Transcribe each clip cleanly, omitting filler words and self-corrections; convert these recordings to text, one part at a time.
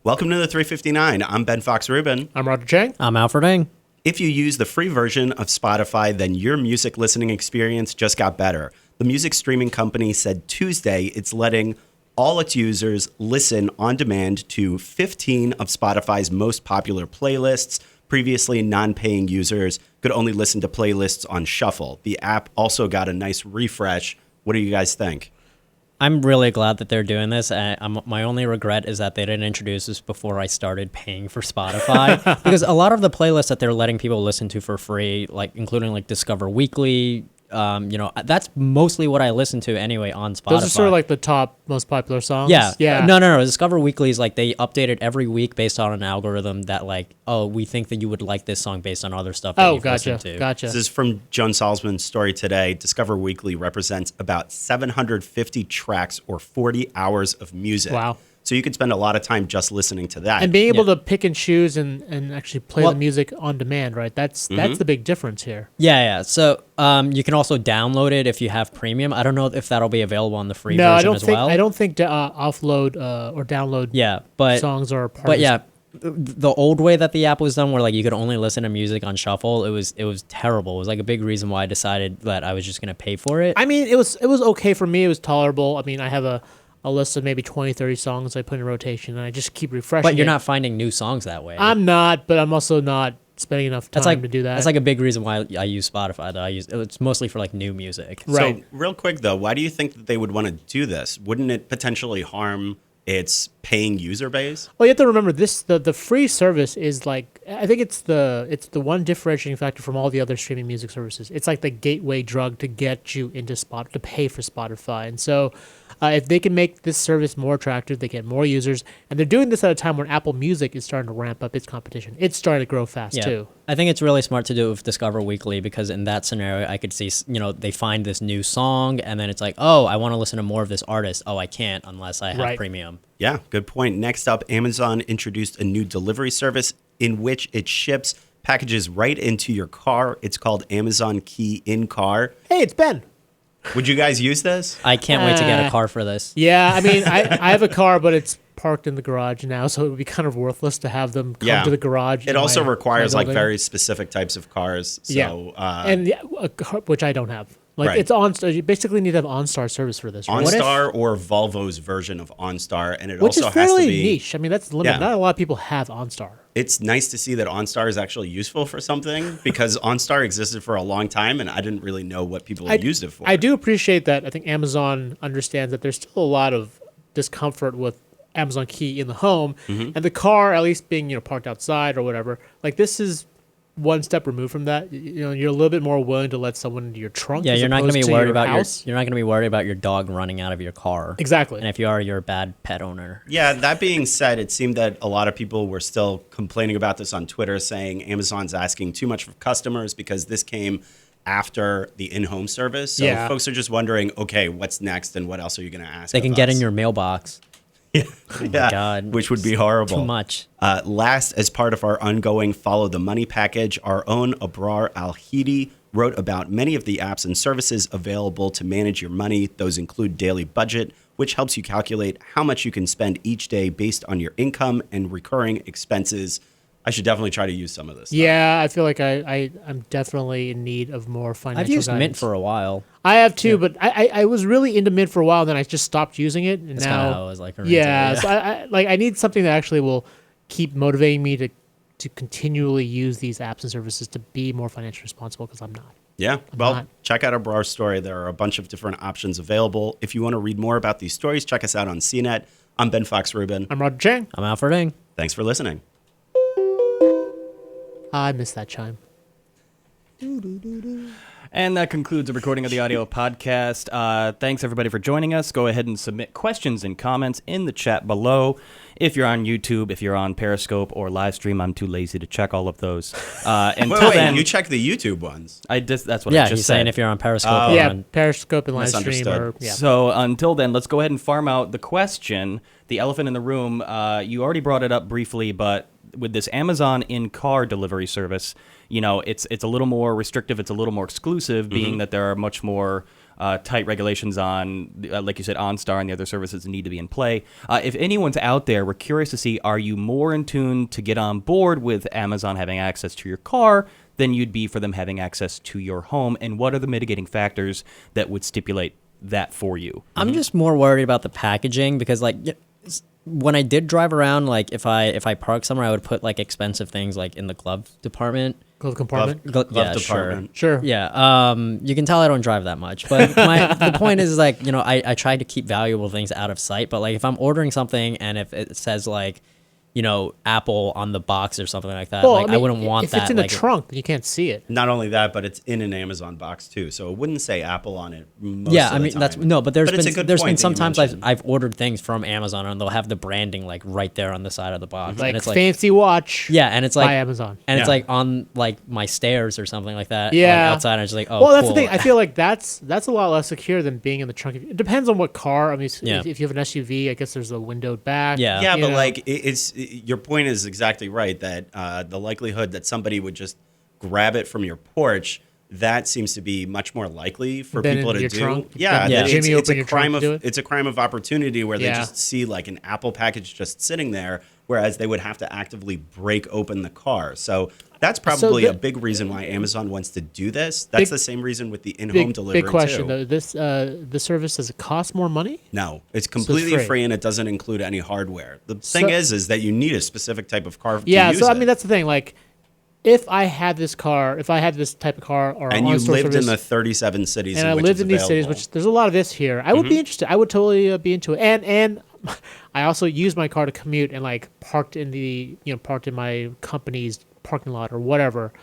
Welcome to the 359. I'm Ben Fox Rubin. I'm Roger Chang. I'm Alfred Ng. If you use the free version of Spotify, then your music listening experience just got better. The music streaming company said Tuesday it's letting all its users listen on demand to 15 of Spotify's most popular playlists. Previously, non-paying users could only listen to playlists on shuffle. The app also got a nice refresh. What do you guys think? I'm really glad that they're doing this. My only regret is that they didn't introduce this before I started paying for Spotify. Because a lot of the playlists that they're letting people listen to for free, like including like Discover Weekly, that's mostly what I listen to anyway on Spotify. Those are sort of like the top most popular songs. Yeah. No. Discover Weekly is like they update it every week based on an algorithm that like, oh, we think that you would like this song based on other stuff that you've listened to. Gotcha. This is from Joan Salzman's story today. Discover Weekly represents about 750 tracks or 40 hours of music. Wow. So you could spend a lot of time just listening to that. And being able to pick and choose and actually play the music on demand, right? That's the big difference here. Yeah. So you can also download it if you have premium. I don't know if that'll be available on the free version as well. I don't think offload or download songs are part of it. The old way that the app was done, where like you could only listen to music on shuffle, it was terrible. It was like a big reason why I decided that I was just gonna pay for it. I mean, it was okay for me. It was tolerable. I mean, I have a list of maybe 20, 30 songs I put in rotation, and I just keep refreshing. But you're not finding new songs that way. I'm not, but I'm also not spending enough time to do that. That's like a big reason why I use Spotify. It's mostly for like new music. Right. So real quick though, why do you think that they would want to do this? Wouldn't it potentially harm its paying user base? Well, you have to remember this: the free service is like, I think it's the one differentiating factor from all the other streaming music services. It's like the gateway drug to get you into to pay for Spotify, and so. If they can make this service more attractive, they get more users. And they're doing this at a time when Apple Music is starting to ramp up its competition. It's starting to grow fast, too. I think it's really smart to do it with Discover Weekly because in that scenario, I could see, they find this new song and then it's like, oh, I want to listen to more of this artist. Oh, I can't unless I have premium. Yeah, good point. Next up, Amazon introduced a new delivery service in which it ships packages right into your car. It's called Amazon Key in Car. Hey, it's Ben. Would you guys use this? I can't wait to get a car for this. Yeah, I mean, I have a car, but it's parked in the garage now, so it would be kind of worthless to have them come to the garage. It also requires like very specific types of cars. So, a car, which I don't have. Like it's OnStar. You basically need to have OnStar service for this. Right? OnStar or Volvo's version of OnStar, and it which also is fairly has to be niche. I mean, that's limited. Not a lot of people have OnStar. It's nice to see that OnStar is actually useful for something because OnStar existed for a long time, and I didn't really know what people used it for. I do appreciate that. I think Amazon understands that there's still a lot of discomfort with Amazon Key in the home, and the car, at least being parked outside or whatever. Like this is one step removed from that. You're a little bit more willing to let someone into your trunk. Yeah, you're not going to be worried about house. You're not going to be worried about your dog running out of your car. Exactly. And if you are, you're a bad pet owner. Yeah, that being said, it seemed that a lot of people were still complaining about this on Twitter, saying Amazon's asking too much of customers because this came after the in-home service. So folks are just wondering, okay, what's next and what else are you going to ask? They can get in your mailbox. Yeah. Oh my God. Which would be horrible. Too much. Last, as part of our ongoing Follow the Money package, our own Abrar Al-Hidi wrote about many of the apps and services available to manage your money. Those include Daily Budget, which helps you calculate how much you can spend each day based on your income and recurring expenses. I should definitely try to use some of this stuff. Yeah, I feel like I'm definitely in need of more financial I've used guidance. Mint for a while. I have too, but I was really into Mint for a while, then I just stopped using it, and That's now kind of how I was like. So I need something that actually will keep motivating me to continually use these apps and services to be more financially responsible because I'm not. Yeah, check out Abrar's story. There are a bunch of different options available. If you want to read more about these stories, check us out on CNET. I'm Ben Fox Rubin. I'm Roger Chang. I'm Alfred Ng. Thanks for listening. I missed that chime. And that concludes the recording of the audio podcast. Thanks, everybody, for joining us. Go ahead and submit questions and comments in the chat below. If you're on YouTube, if you're on Periscope or live stream, I'm too lazy to check all of those. Until then, you check the YouTube ones. That's what I just Yeah, said. he's saying if you're on Periscope. Periscope and live stream. So until then, let's go ahead and farm out the question. The elephant in the room, you already brought it up briefly, but with this Amazon in-car delivery service, it's a little more restrictive. It's a little more exclusive, being that there are much more tight regulations on, like you said, OnStar and the other services need to be in play. If anyone's out there, we're curious to see, are you more in tune to get on board with Amazon having access to your car than you'd be for them having access to your home? And what are the mitigating factors that would stipulate that for you? I'm just more worried about the packaging because when I did drive around, like if I park somewhere, I would put like expensive things like in the glove department. Glove compartment. Glove Yeah, department. Sure. Yeah. You can tell I don't drive that much, but the point is like, I try to keep valuable things out of sight, but like if I'm ordering something and if it says like, Apple on the box or something like that, I wouldn't want that. If it's in the trunk, you can't see it. Not only that, but it's in an Amazon box too, so it wouldn't say Apple on it. That's no, but there's it's a good been point that you sometimes mentioned. I've ordered things from Amazon and they'll have the branding like right there on the side of the box, Like and it's fancy watch. yeah, and it's like by Amazon. and it's Yeah. like on like my stairs or something like that. Yeah. like, outside. And it's just like, oh, Well, that's cool. the thing. I feel like that's a lot less secure than being in the trunk. It depends on what car. I mean, Yeah. if you have an SUV, I guess there's a windowed back. Yeah. Yeah, you but know. like your point is exactly right that the likelihood that somebody would just grab it from your porch, that seems to be much more likely for Than people in to your do. trunk? Yeah, Yeah. that Jimmy it's open a your crime trunk of to do it? it's a crime of opportunity where they Yeah. just see like an Apple package just sitting there, whereas they would have to actively break open the car. So that's probably a big reason why Amazon wants to do this. That's the same reason with the in-home delivery Big question too. though. This service, does it cost more money? No, it's completely free. free and it doesn't include any hardware. The thing is that you need a specific type of car to Yeah. use So I it. mean, that's the thing. Like, if I had this type of car, or And you on-store lived service, in the 37 cities and in I which lived it's in these cities, available. which there's a lot of this here, I would be interested. I would totally be into it. And I also use my car to commute and like parked in my company's parking lot or whatever.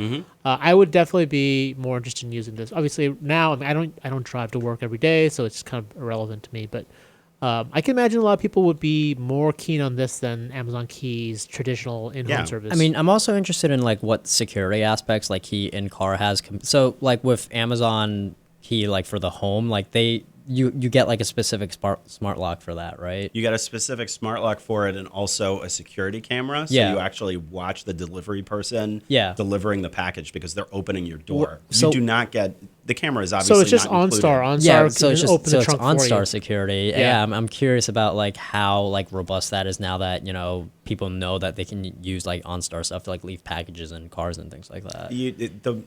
I would definitely be more interested in using this. Obviously, now I don't drive to work every day, so it's kind of irrelevant to me. But I can imagine a lot of people would be more keen on this than Amazon Key's traditional in-home Yeah. service. I mean, I'm also interested in like what security aspects like Key in car has. So like with Amazon Key, like for the home, like you get like a specific smart lock for that, right? You got a specific smart lock for it and also a security camera. So Yeah. you actually watch the delivery person Yeah. delivering the package because they're opening your door. so- you do not get the camera is obviously so it's just not included. OnStar. OnStar Yeah, can so it's just open the it's trunk for OnStar you. security. Yeah. Yeah, I'm curious about like how like robust that is now that people know that they can use like OnStar stuff to like leave packages in cars and things like that.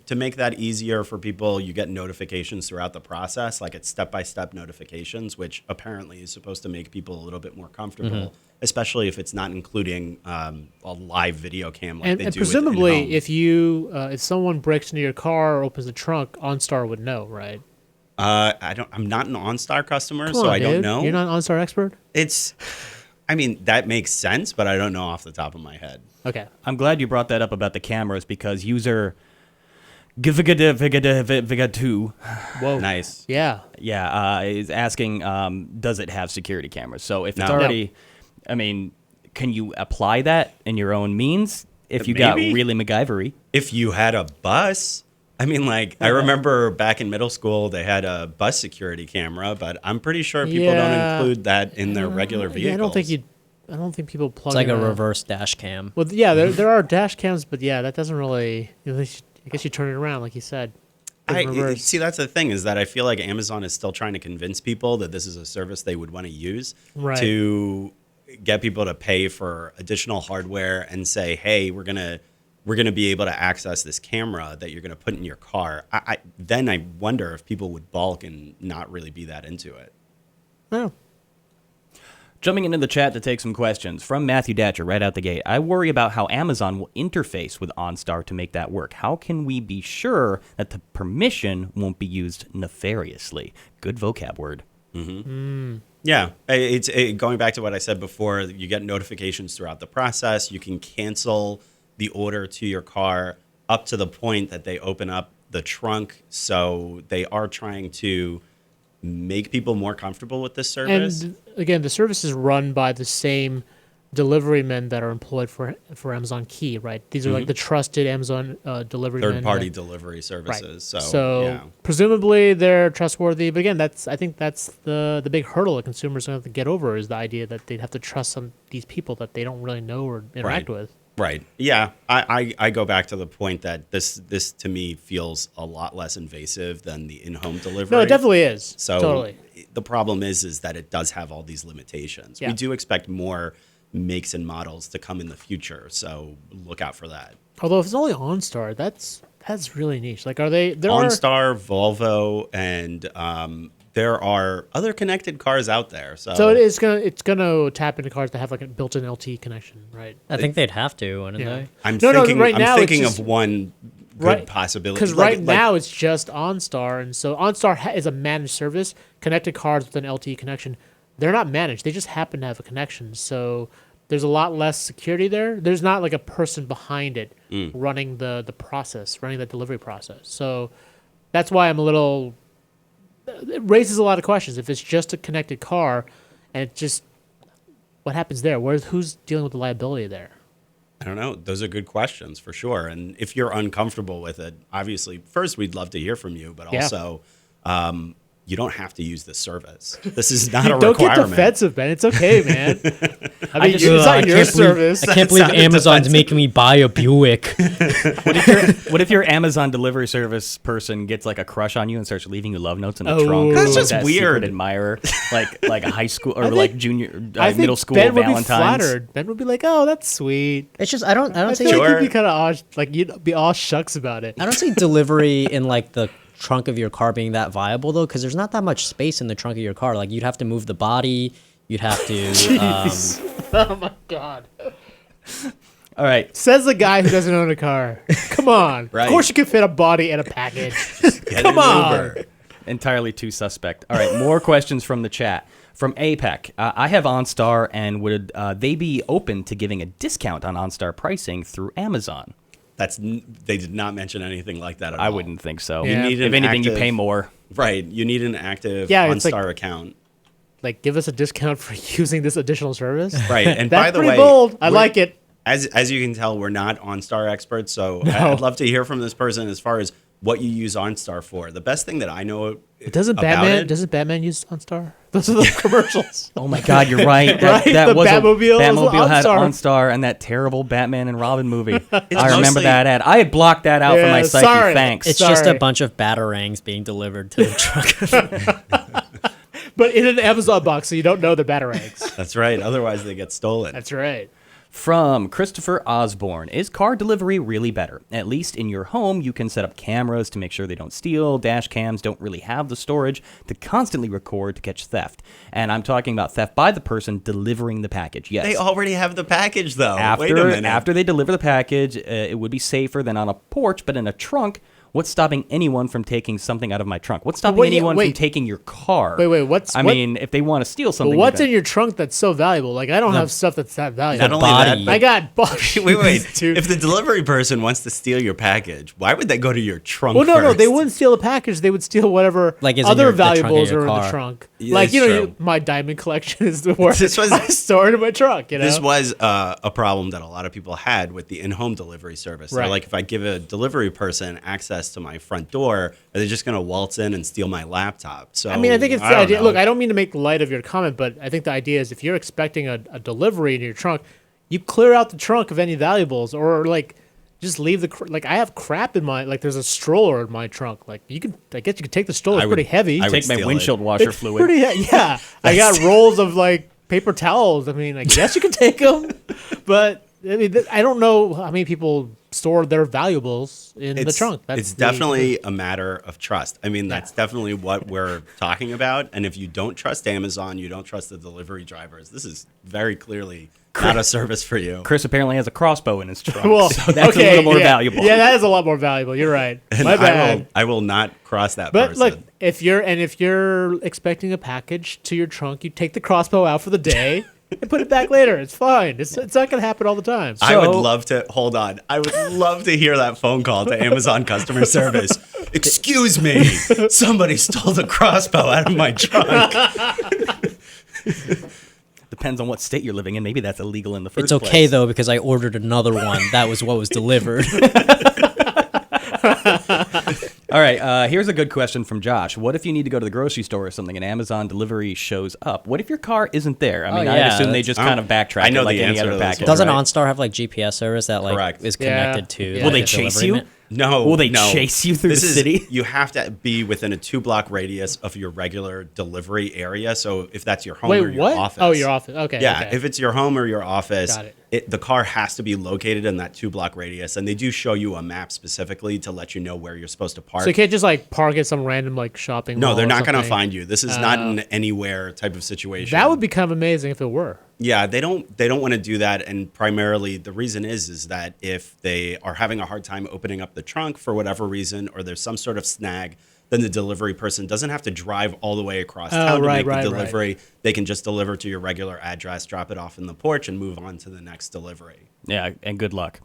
To make that easier for people, you get notifications throughout the process, like it's step-by-step notifications, which apparently is supposed to make people a little bit more comfortable, especially if it's not including a live video cam like they And do with presumably, in-home. if someone breaks into your car or opens the trunk, OnStar would know, right? I'm not an OnStar customer, Come so on, I don't dude. know. You're not an OnStar expert? I mean, that makes sense, but I don't know off the top of my head. Okay. I'm glad you brought that up about the cameras because user Givigada2 Whoa. Nice. Yeah. is asking, does it have security cameras? So if it's No. already, I mean, can you apply that in your own means if you got Maybe. really MacGyver-y? If you had a bus, I mean, like, I remember back in middle school, they had a bus security camera, but I'm pretty sure people don't Yeah. include that in their regular vehicles. Yeah, I don't think people plug It's like in a reverse dash cam. Well, yeah, there are dash cams, but yeah, that doesn't really. I guess you turn it around, like you said. In reverse. See, that's the thing is that I feel like Amazon is still trying to convince people that this is a service they would want to use Right. to get people to pay for additional hardware and say, hey, we're gonna be able to access this camera that you're gonna put in your car. Then I wonder if people would balk and not really be that into it. No. Jumping into the chat to take some questions from Matthew Datcher right out the gate. I worry about how Amazon will interface with OnStar to make that work. How can we be sure that the permission won't be used nefariously? Good vocab word. Yeah, it's going back to what I said before. You get notifications throughout the process. You can cancel the order to your car up to the point that they open up the trunk. So they are trying to make people more comfortable with this service. And again, the service is run by the same delivery men that are employed for Amazon Key, right? These are like the trusted Amazon delivery men. Third-party that- delivery Right. services. So yeah. presumably they're trustworthy. But again, I think that's the big hurdle that consumers are going to have to get over is the idea that they'd have to trust these people that they don't really know or interact Right. with. Right. Yeah. I go back to the point that this to me feels a lot less invasive than the in-home delivery. No, it definitely is. So Totally. the problem is that it does have all these limitations. Yeah. We do expect more makes and models to come in the future, so look out for that. Although if it's only OnStar, that's really niche. Like, are they? There are OnStar, Volvo, and there are other connected cars out there. So it's gonna tap into cars that have like a built-in LTE connection, right? I think they'd have to, wouldn't Yeah. they? I'm No, thinking, right I'm now it's thinking just- of one good Right, possibility. because right now it's just OnStar, and so OnStar is a managed service. Connected cars with an LTE connection, they're not managed. They just happen to have a connection. So there's a lot less security there. There's not like a person behind it running the process, running the delivery process. So that's why I'm a little. It raises a lot of questions. If it's just a connected car, and it just what happens there? Who's dealing with the liability there? I don't know. Those are good questions for sure. And if you're uncomfortable with it, obviously, first we'd love to hear from you, but Yeah. also you don't have to use this service. This is not a Don't get requirement. defensive, man. It's okay, man. I mean, just- it's I not your can't believe- service. I can't believe sounded Amazon's defensive. making me buy a Buick. What if your Amazon delivery service person gets like a crush on you and starts leaving you love notes in the Oh. trunk? That's Like just that weird. secret admirer, like a high school or I like think- junior, I think middle school Ben would Valentine's. be flattered. Ben would be like, "Oh, that's sweet." It's just I don't I see feel like Sure. you'd be kind of like you'd be all shucks about it. I don't see delivery in like the trunk of your car being that viable though, because there's not that much space in the trunk of your car. Like you'd have to move the body, you'd have to. Oh my god! All right, Says the guy who doesn't own a car. Come on. Right. Of course you can fit a body and a package. Get Come an on. Uber. entirely too suspect. All right, more questions from the chat. From APEC, I have OnStar, and would they be open to giving a discount on OnStar pricing through Amazon? They did not mention anything like that at all. I wouldn't think so. Yeah. need If an anything, you active- pay more. Right. You need an active Yeah, it's OnStar account. Like, give us a discount for using this additional service. Right. And That's by the pretty way, bold. I we're- like it. As you can tell, we're not OnStar experts, so No. I'd love to hear from this person as far as what you use OnStar for. The best thing that I know Doesn't about Batman? it, Doesn't Batman use OnStar? Those are the commercials. Oh my God, you're right. Right? The was Batmobile was Batmobile had OnStar. OnStar and that terrible Batman and Robin movie. I remember mostly- that ad. I had blocked that out Yeah, from my psyche. sorry. Thanks. It's just a Sorry. bunch of batarangs being delivered to the truck. But in an Amazon box, so you don't know the batarangs. That's right. Otherwise, they get stolen. That's right. From Christopher Osborne, is car delivery really better? At least in your home, you can set up cameras to make sure they don't steal. Dash cams don't really have the storage to constantly record to catch theft. And I'm talking about theft by the person delivering the package. Yes. They already have the package, though. Wait a minute. After they deliver the package, it would be safer than on a porch, but in a trunk. What's stopping anyone from taking something out of my trunk? What's stopping anyone from taking your car? Wait, I mean, if they want to steal something. What's in your trunk that's so valuable? Like, I don't have stuff that's that valuable. Not only body. that, I got body. wait. Dude. If the delivery person wants to steal your package, why would they go to your trunk Well, no, first? they wouldn't steal the package. They would steal whatever Like, is in other the trunk of valuables your are in the car. trunk. Yeah, like, that's true. my diamond collection is the worst. This was- I store it in my trunk. You know, This was a problem that a lot of people had with the in-home delivery service. They're Right. like, if I give a delivery person access to my front door, are they just going to waltz in and steal my laptop? So I mean, I think it's the don't idea. know. Look, I don't mean to make light of your comment, but I think the idea is if you're expecting a delivery in your trunk, you clear out the trunk of any valuables, or like just leave like I have crap in my, like there's a stroller in my trunk. Like I guess you could take the stroller. It's I would- pretty heavy. I would Take my steal windshield it. washer It's fluid. pretty yeah. I got rolls of like paper towels. I mean, I guess you could take them, but I mean, I don't know how many people store their valuables in the trunk. It's definitely a matter of trust. I mean, that's definitely what we're talking about. And if you don't trust Amazon, you don't trust the delivery drivers. This is very clearly not a service for you. Chris apparently has a crossbow in his trunk, well, so that's okay, a little more yeah. valuable. Yeah, that is a lot more valuable. You're right. And My bad. I will not cross that But person. look, if you're expecting a package to your trunk, you take the crossbow out for the day and put it back later. It's fine. It's not going to happen all the time. I would So- love to hold on. I would love to hear that phone call to Amazon customer service. Excuse me, somebody stole the crossbow out of my trunk. Depends on what state you're living in. Maybe that's illegal in the first It's place. okay though because I ordered another one. That was what was delivered. All right, here's a good question from Josh. What if you need to go to the grocery store or something and Amazon delivery shows up? What if your car isn't there? I mean, I'd yeah, assume they just kind of backtrack I know it like the any answer other to this package. one. Doesn't Right. OnStar have like GPS service that like Correct. is connected to? Yeah. like, Will they the chase delivery you? man? No. Will they no. chase you through This the is- city? You have to be within a 2-block radius of your regular delivery area. So if that's your home Wait, or your what? office. Oh, your office. Okay. Yeah, okay. if it's your home or your office, Got it. the car has to be located in that 2-block radius. And they do show you a map specifically to let you know where you're supposed to park. So you can't just like park at some random like shopping mall. No, they're or not going to something? find you. This is not an anywhere type of situation. That would become amazing if it were. Yeah, they don't want to do that, and primarily the reason is that if they are having a hard time opening up the trunk for whatever reason, or there's some sort of snag, then the delivery person doesn't have to drive all the way across town to make the delivery. They can just deliver to your regular address, drop it off in the porch, and move on to the next delivery. Yeah, and good luck.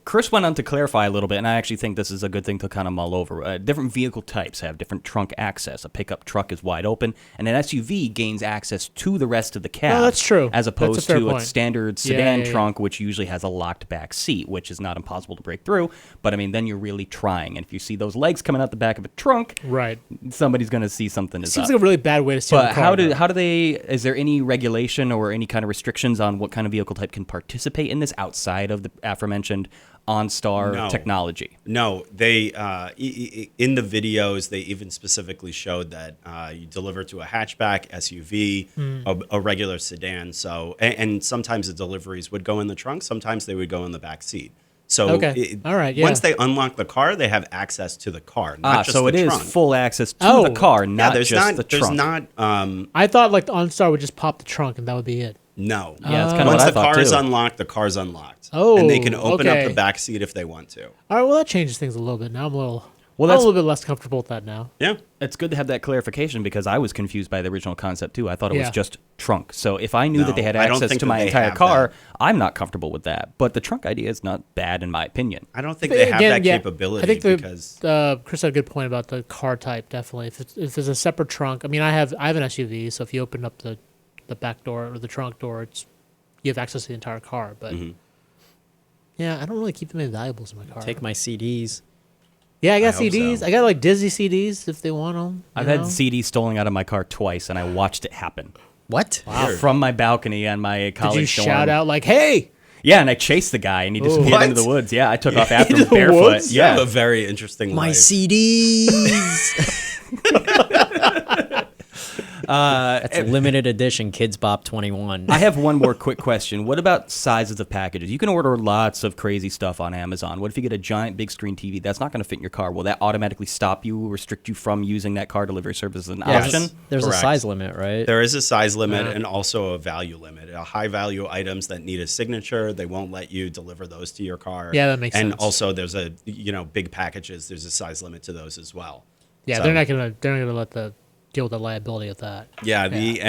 Chris went on to clarify a little bit, and I actually think this is a good thing to kind of mull over. Different vehicle types have different trunk access. A pickup truck is wide open, and an SUV gains access to the rest of the cab. Oh, that's true. As That's a opposed fair to point. a standard Yeah, sedan yeah, yeah. trunk, which usually has a locked back seat, which is not impossible to break through. But I mean, then you're really trying. And if you see those legs coming out the back of a trunk, Right. somebody's going to see something is Seems up. like a really bad way to steal But a car. how though. do they? Is there any regulation or any kind of restrictions on what kind of vehicle type can participate in this outside of the aforementioned OnStar No. technology? No, they in the videos they even specifically showed that you deliver to a hatchback, SUV, a regular sedan. So and sometimes the deliveries would go in the trunk, sometimes they would go in the back seat. So Okay. All right, yeah. once they unlock the car, they have access to the car, not just So the it is trunk. full access to Oh. the car, Yeah, not there's just not the there's trunk. not I thought like the OnStar would just pop the trunk and that would be it. no. Yeah, that's kinda Once what I the thought, car is too. unlocked, the car's unlocked. Oh, and they can open up okay. the back seat if they want to. All right, well that changes things a little bit. Now I'm a little, Well, I'm a that's- little bit less comfortable with that now. Yeah. It's good to have that clarification because I was confused by the original concept too. I thought it was Yeah. just trunk. So if I knew No, that they had I don't access think to that my they entire have car, that. I'm not comfortable with that. But the trunk idea is not bad in my opinion. I don't think they have that yeah, capability I think because Chris had a good point about the car type. Definitely, if there's a separate trunk. I mean, I have an SUV, so if you open up the back door or the trunk door, you have access to the entire car. But yeah, I don't really keep that many valuables in my car. Take my CDs. Yeah, I got I hope CDs. so. I got like Disney CDs if they want them. I've had CDs stolen out of my car twice, and I watched it happen What? from my balcony on my Did college you dorm. shout out like, "Hey"? Yeah, and I chased the guy, and he disappeared What? into the woods. Yeah, I took off after Into him the barefoot. woods? you have Yeah, a very interesting My life. CDs. That's a limited edition Kids Bop 21. I have one more quick question. What about sizes of packages? You can order lots of crazy stuff on Amazon. What if you get a giant big screen TV that's not going to fit in your car? Will that automatically stop you, restrict you from using that car delivery service as an Yeah, option? there's a Correct. size limit, right? There is a size limit and also a value limit. High value items that need a signature, they won't let you deliver those to your car. Yeah, that makes and sense. also there's a big packages, there's a size limit to those as well. Yeah, So- they're not gonna let the deal with the liability of that. Yeah, the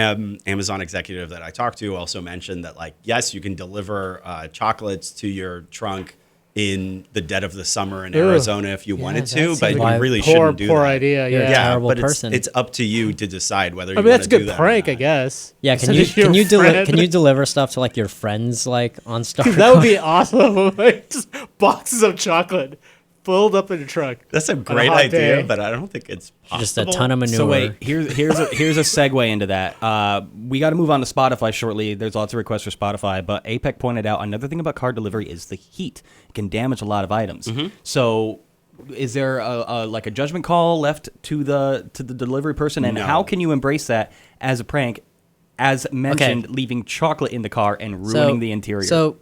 Amazon executive that I talked to also mentioned that, like, yes, you can deliver chocolates to your trunk in the dead of the summer in Ugh. Arizona if you Yeah, wanted that to, seems but like you really poor shouldn't do that. idea. You're Yeah. a Yeah, terrible but person. it's up to you to decide whether you I mean, want that's a to do good that or prank, I not. guess. Yeah, Send it to your friend. can you deliver stuff to like your friends like on Star? That would be awesome. Like, just boxes of chocolate filled up in a truck. That's a great hot idea, day. but I don't think it's possible. just a ton of manure. So wait, here's a segue into that. We got to move on to Spotify shortly. There's lots of requests for Spotify, but APEC pointed out another thing about car delivery is the heat. It can damage a lot of items. So, is there a judgment call left to the delivery person, and No. how can you embrace that as a prank? As mentioned, leaving chocolate in the car and ruining the interior. So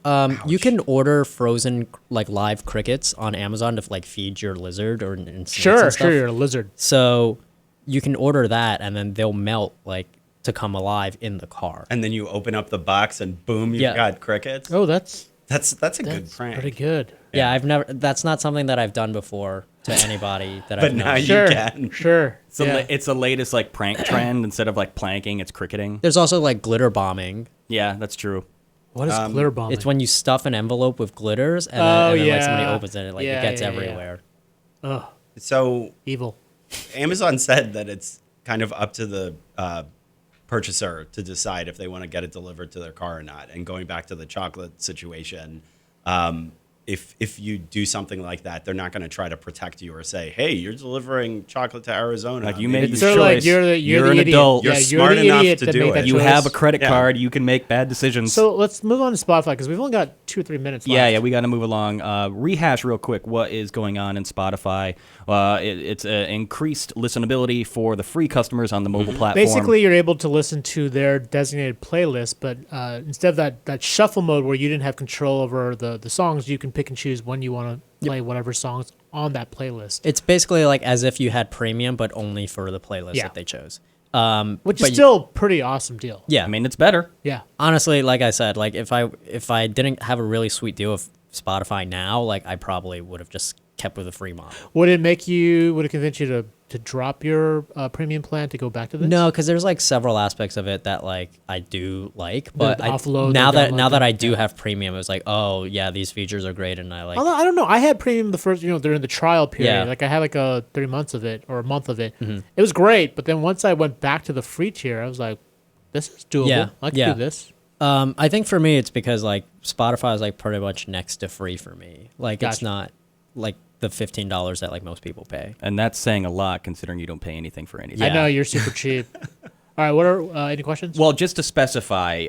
you can order frozen like live crickets on Amazon to like feed your lizard or and snakes Sure, and stuff. sure, you're a lizard. So you can order that, and then they'll melt like to come alive in the car. And then you open up the box and boom, you've Yeah. got crickets. Oh, that's That's a good prank. pretty good. Yeah, I've never. That's not something that I've done before to anybody that But I've now known. you Sure, can. sure. So Yeah. it's the latest like prank trend. Instead of like planking, it's cricketing. There's also like glitter bombing. Yeah, that's true. What is glitter bombing? It's when you stuff an envelope with glitters, and, Oh, then like somebody yeah. opens it, and like Yeah, it gets yeah, yeah. everywhere. Ugh, So evil. Amazon said that it's kind of up to the purchaser to decide if they want to get it delivered to their car or not. And going back to the chocolate situation, if you do something like that, they're not going to try to protect you or say, "Hey, you're delivering chocolate to Arizona." Like, you made the So choice. like you're an idiot. adult. You're Yeah, smart the enough idiot to that do made it. that You choice. have a credit Yeah. card. You can make bad decisions. So let's move on to Spotify because we've only got 2 or 3 minutes left. Yeah, we got to move along. Rehash real quick what is going on in Spotify. It's increased listenability for the free customers on the mobile platform. Basically, you're able to listen to their designated playlist, but instead of that shuffle mode where you didn't have control over the songs, you can pick and choose when you want to play whatever songs on that playlist. It's basically like as if you had premium, but only for the playlist Yeah. that they chose. Which but is still a pretty awesome deal. yeah. I mean, it's better. Yeah. Honestly, like I said, like if I didn't have a really sweet deal with Spotify now, like I probably would have just kept with a free model. Would it convince you to drop your premium plan to go back to this? No, because there's like several aspects of it that like I do like, but The offload, now the that download, I do have premium, it's like, oh yeah, these features are great, and I like. Although, I don't know. I had premium the first, during the trial period. Yeah. Like I had like 3 months of it or a month of it. Mm-hmm. It was great, but then once I went back to the free tier, I was like, this is doable. Yeah, I can yeah. do this. I think for me, it's because like Spotify is like pretty much next to free for me. Like it's Gotcha. not like the $15 that like most people pay. And that's saying a lot considering you don't pay anything for anything. I Yeah. know you're super cheap. All right, what are any questions? Well, just to specify,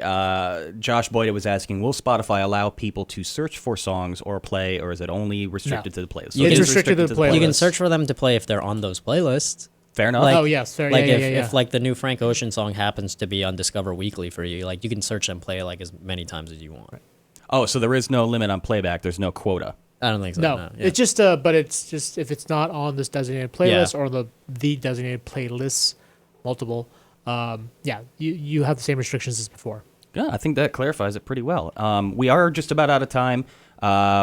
Josh Boyd was asking, will Spotify allow people to search for songs or play, or is it only restricted to the playlist? It's is restricted to the playlist. You can search for them to play if they're on those playlists. Fair enough. Like- oh yes, fair. Like yeah, if, yeah, yeah. if like the new Frank Ocean song happens to be on Discover Weekly for you, like you can search and play like as many times as you want. Oh, so there is no limit on playback. There's no quota. I don't think so. no, Yeah. it's just but it's just if it's not on this designated playlist Yeah. or the designated playlists, multiple, you have the same restrictions as before. Yeah, I think that clarifies it pretty well. We are just about out of time.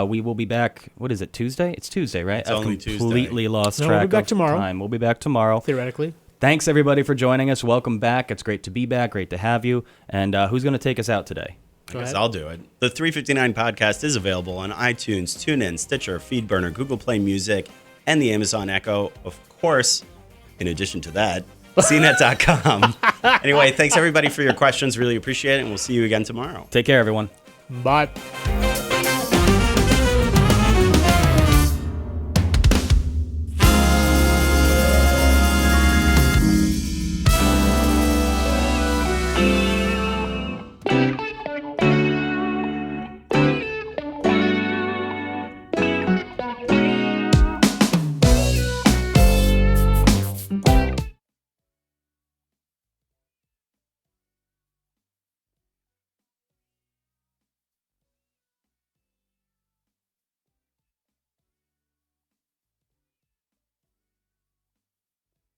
We will be back. What is it? Tuesday? It's Tuesday, right? I've only Tuesday. completely lost No, track we'll be back of tomorrow. time. We'll be back tomorrow. Theoretically, Thanks everybody for joining us. Welcome back. It's great to be back. Great to have you. And who's going to take us out today? I Go guess ahead. I'll do it. The 359 podcast is available on iTunes, TuneIn, Stitcher, FeedBurner, Google Play Music, and the Amazon Echo. Of course, in addition to that, CNET.com. Anyway, thanks everybody for your questions. Really appreciate it, and we'll see you again tomorrow. Take care, everyone. bye.